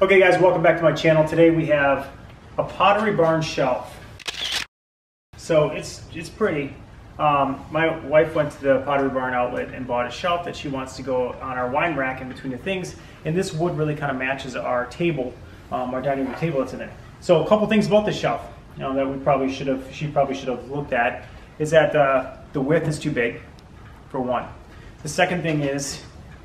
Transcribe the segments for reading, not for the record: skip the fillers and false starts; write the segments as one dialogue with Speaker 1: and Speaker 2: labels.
Speaker 1: Okay guys, welcome back to my channel. Today we have a Pottery barn shelf. So it's pretty. My wife went to the Pottery Barn outlet and bought a shelf that she wants to go on our wine rack in between the things. And this wood really kind of matches our table, our dining room table that's in there. So a couple things about this shelf, that she probably should have looked at, is that the width is too big, for one. The second thing is,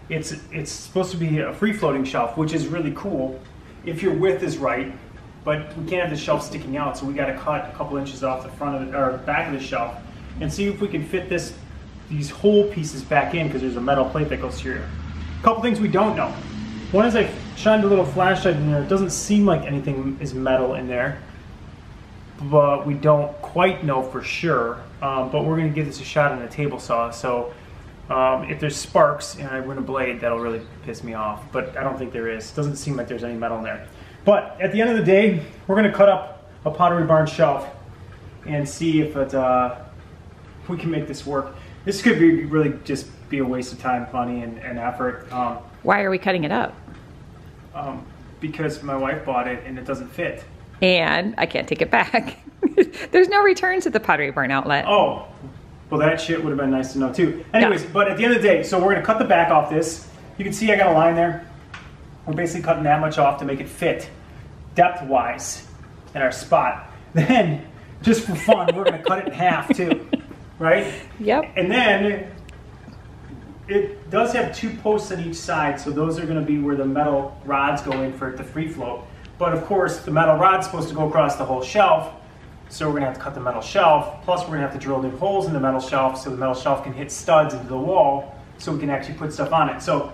Speaker 1: it's supposed to be a free-floating shelf, which is really cool if your width is right, but we can't have the shelf sticking out, so we got to cut a couple inches off the front of it, or back of the shelf, and see if we can fit these whole pieces back in, because there's a metal plate that goes here. A couple things we don't know. One is I shined a little flashlight in there. It doesn't seem like anything is metal in there, but we don't quite know for sure. But we're going to give this a shot on a table saw. So if there's sparks and I run a blade, that'll really piss me off. But I don't think there is. It doesn't seem like there's any metal in there. But at the end of the day, we're going to cut up a Pottery Barn shelf and see if we can make this work. This could be really just be a waste of time, money, and effort.
Speaker 2: Why are we cutting it up?
Speaker 1: Because my wife bought it and it doesn't fit.
Speaker 2: And I can't take it back. There's no returns at the Pottery Barn outlet.
Speaker 1: Oh, well that shit would have been nice to know too. Anyways, yeah. But at the end of the day, so we're gonna cut the back off this. You can see I got a line there. We're basically cutting that much off to make it fit depth-wise in our spot. Then, just for fun, we're gonna cut it in half too, right?
Speaker 2: Yep.
Speaker 1: And then, it does have two posts on each side, so those are gonna be where the metal rods go in for it to free float. But of course, the metal rod's supposed to go across the whole shelf, so we're gonna have to cut the metal shelf, plus we're gonna have to drill new holes in the metal shelf so the metal shelf can hit studs into the wall so we can actually put stuff on it. So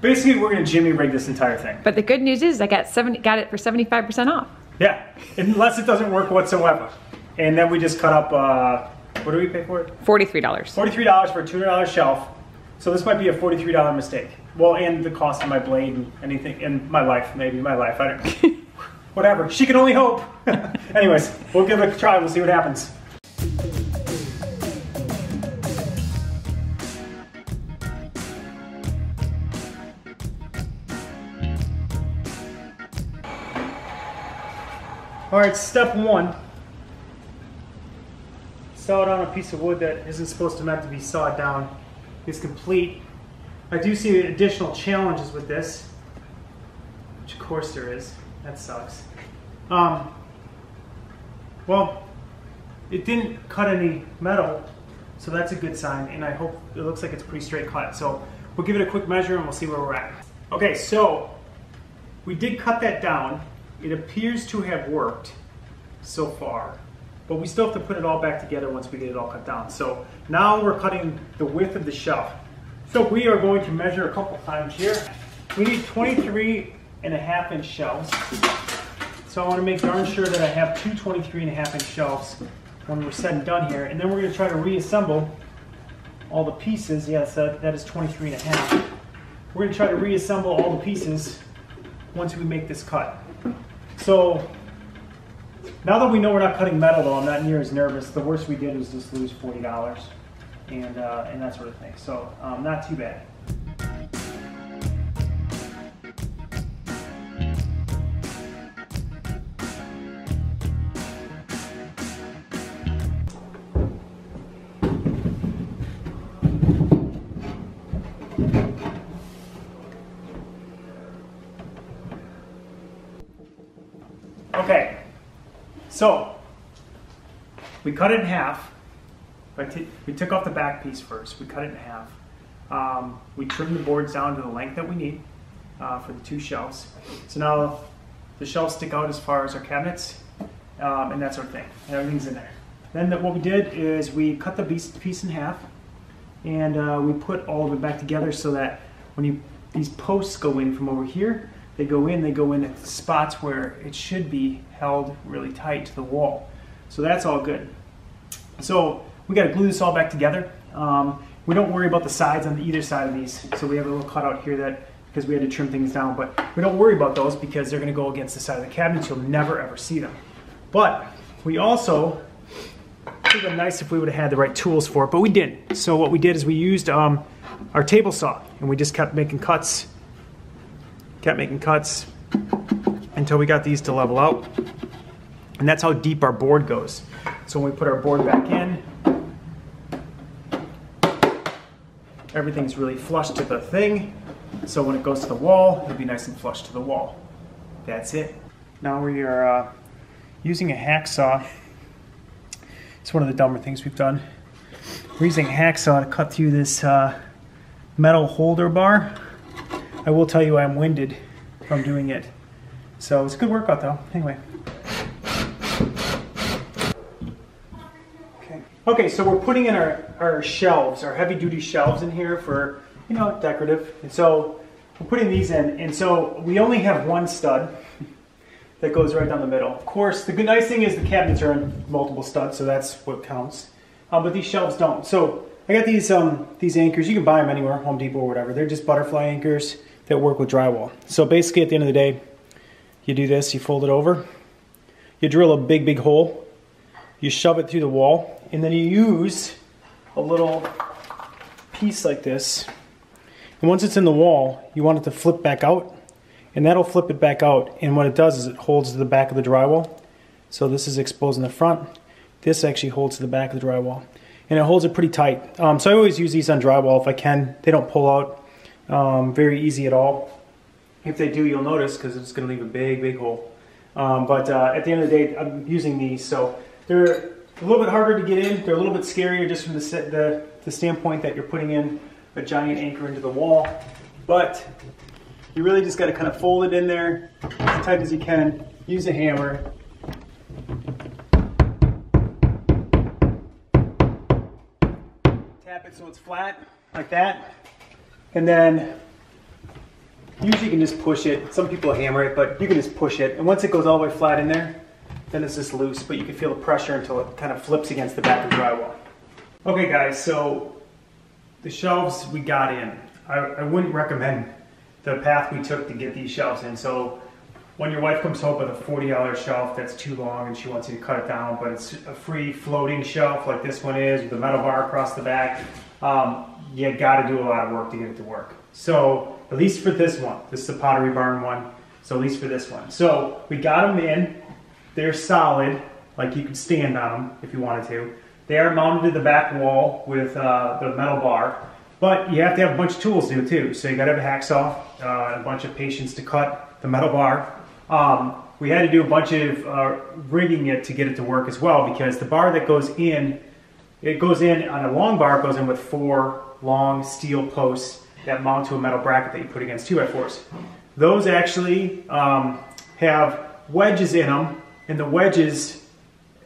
Speaker 1: basically we're gonna jimmy rig this entire thing.
Speaker 2: But the good news is I got it for 75% off.
Speaker 1: Yeah, unless it doesn't work whatsoever. And then we just cut up, what do we pay for it?
Speaker 2: $43.
Speaker 1: $43 for a $200 shelf. So this might be a $43 mistake. Well, and the cost of my blade and anything, and my life, maybe my life, I don't whatever, she can only hope. Anyways, we'll give it a try, we'll see what happens. All right, step one. Saw down a piece of wood that isn't supposed to meant to be sawed down. Is complete. I do see additional challenges with this, which of course there is. That sucks. Well, it didn't cut any metal, so that's a good sign, and I hope it looks like it's pretty straight cut. So we'll give it a quick measure and we'll see where we're at. Okay, so we did cut that down. It appears to have worked so far, but we still have to put it all back together once we get it all cut down. So now we're cutting the width of the shelf. So we are going to measure a couple times here. We need 23.5-inch shelves. So I want to make darn sure that I have two 23.5-inch shelves when we're said and done here. And then we're going to try to reassemble all the pieces. Yes, that is 23.5. We're going to try to reassemble all the pieces once we make this cut. So now that we know we're not cutting metal, though, I'm not near as nervous. The worst we did was just lose $40 and that sort of thing. So not too bad. Okay, so we cut it in half. We took off the back piece first. We cut it in half. We trimmed the boards down to the length that we need for the two shelves. So now the shelves stick out as far as our cabinets and that sort of thing. And everything's in there. Then what we did is we cut the piece in half, and we put all of it back together so that when these posts go in from over here, they go in at the spots where it should be held really tight to the wall. So that's all good. So we got to glue this all back together. We don't worry about the sides on either side of these. So we have a little cutout here because we had to trim things down, but we don't worry about those because they're going to go against the side of the cabinet. You'll never ever see them. But we also, it would have been nice if we would have had the right tools for it, but we didn't. So what we did is we used our table saw, and we just kept making cuts until we got these to level out. And that's how deep our board goes. So when we put our board back in, everything's really flush to the thing. So when it goes to the wall, it'll be nice and flush to the wall. That's it. Now we are using a hacksaw. It's one of the dumber things we've done. We're using a hacksaw to cut through this metal holder bar. I will tell you I'm winded from doing it. So it's a good workout though. Anyway. Okay, so we're putting in our shelves, our heavy duty shelves in here for, you know, decorative. And so we're putting these in, and so we only have one stud that goes right down the middle. Of course, the good nice thing is the cabinets are in multiple studs, so that's what counts. But these shelves don't. So I got these anchors. You can buy them anywhere, Home Depot or whatever. They're just butterfly anchors that work with drywall. So basically at the end of the day, you do this, you fold it over, you drill a big hole, you shove it through the wall, and then you use a little piece like this. And once it's in the wall, you want it to flip back out, and that'll flip it back out. And what it does is it holds to the back of the drywall. So this is exposed in the front. This actually holds to the back of the drywall. And it holds it pretty tight. So I always use these on drywall if I can. They don't pull out very easy at all. If they do, you'll notice, because it's going to leave a big hole. But at the end of the day, I'm using these. So they're a little bit harder to get in. They're a little bit scarier just from the standpoint that you're putting in a giant anchor into the wall. But you really just got to kind of fold it in there as tight as you can. Use a hammer. Tap it so it's flat, like that. And then usually you can just push it. Some people hammer it, but you can just push it. And once it goes all the way flat in there, then it's just loose, but you can feel the pressure until it kind of flips against the back of the drywall. Okay guys, so the shelves we got in. I wouldn't recommend the path we took to get these shelves in. So when your wife comes home with a $40 shelf that's too long and she wants you to cut it down, but it's a free floating shelf like this one is with a metal bar across the back, you gotta do a lot of work to get it to work. So at least for this one, this is the Pottery Barn one, so at least for this one. So we got them in. They're solid, like you could stand on them if you wanted to. They are mounted to the back wall with the metal bar, but you have to have a bunch of tools to do it too. So you gotta have a hacksaw, a bunch of patience to cut the metal bar. We had to do a bunch of rigging it to get it to work as well, because the bar that goes in, it goes in on a long bar, it goes in with 4 long steel posts that mount to a metal bracket that you put against 2x4s. Those actually have wedges in them, and the wedges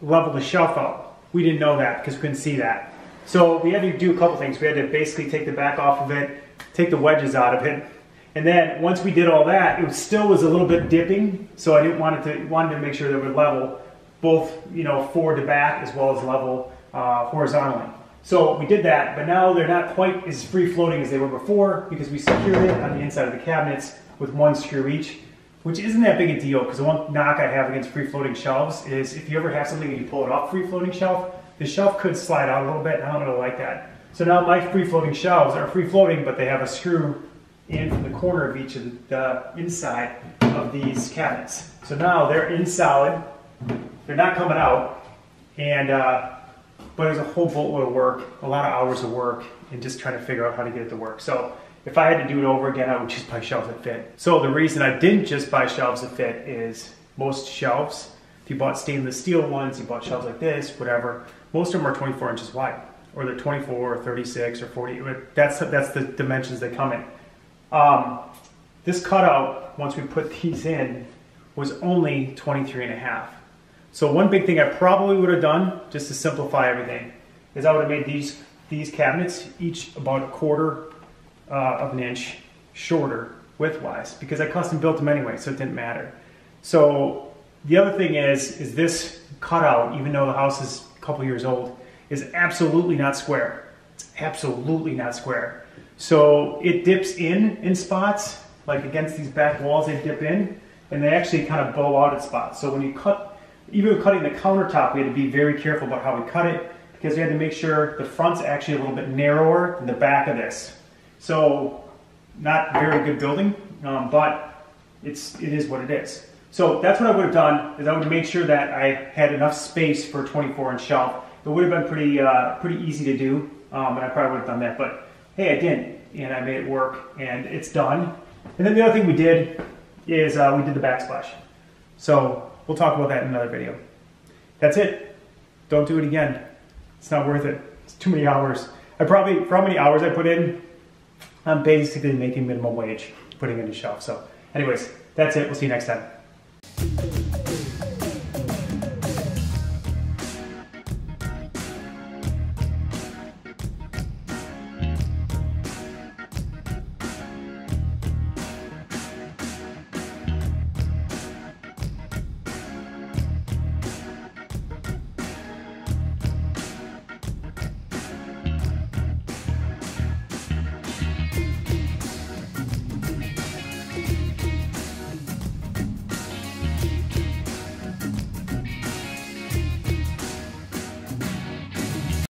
Speaker 1: level the shelf out. We didn't know that because we couldn't see that. So we had to do a couple things. We had to basically take the back off of it, take the wedges out of it, and then once we did all that, it still was a little bit dipping. So I wanted to make sure that it would level both, you know, forward to back as well as level horizontally. So we did that, but now they're not quite as free floating as they were before because we secured it on the inside of the cabinets with 1 screw each, which isn't that big a deal, because the one knock I have against free floating shelves is if you ever have something and you pull it off free floating shelf, the shelf could slide out a little bit, and I don't really like that. So now my free floating shelves are free floating, but they have a screw in from the corner of each of the inside of these cabinets. So now they're in solid, they're not coming out, and but there's a whole boatload of work, a lot of hours of work, in just trying to figure out how to get it to work. So if I had to do it over again, I would just buy shelves that fit. So the reason I didn't just buy shelves that fit is most shelves, if you bought stainless steel ones, you bought shelves like this, whatever, most of them are 24 inches wide, or they're 24 or 36 or 40. That's the dimensions they come in. This cutout, once we put these in, was only 23.5. So one big thing I probably would have done, just to simplify everything, is I would have made these cabinets each about 1/4 of an inch shorter width-wise, because I custom built them anyway, so it didn't matter. So the other thing is this cutout, even though the house is a couple years old, is absolutely not square. It's absolutely not square. So it dips in spots, like against these back walls, they dip in, and they actually kind of bow out at spots. So when you cut, even cutting the countertop, we had to be very careful about how we cut it, because we had to make sure the front's actually a little bit narrower than the back of this. So not very good building, but it is what it is. So that's what I would have done, is I would have made sure that I had enough space for a 24-inch shelf. It would have been pretty easy to do, and I probably would have done that, but hey, I didn't, and I made it work, and it's done. And then the other thing we did is we did the backsplash. So we'll talk about that in another video. That's it. Don't do it again. It's not worth it. It's too many hours. For how many hours I put in, I'm basically making minimum wage putting in a shelf. So anyways, that's it. We'll see you next time.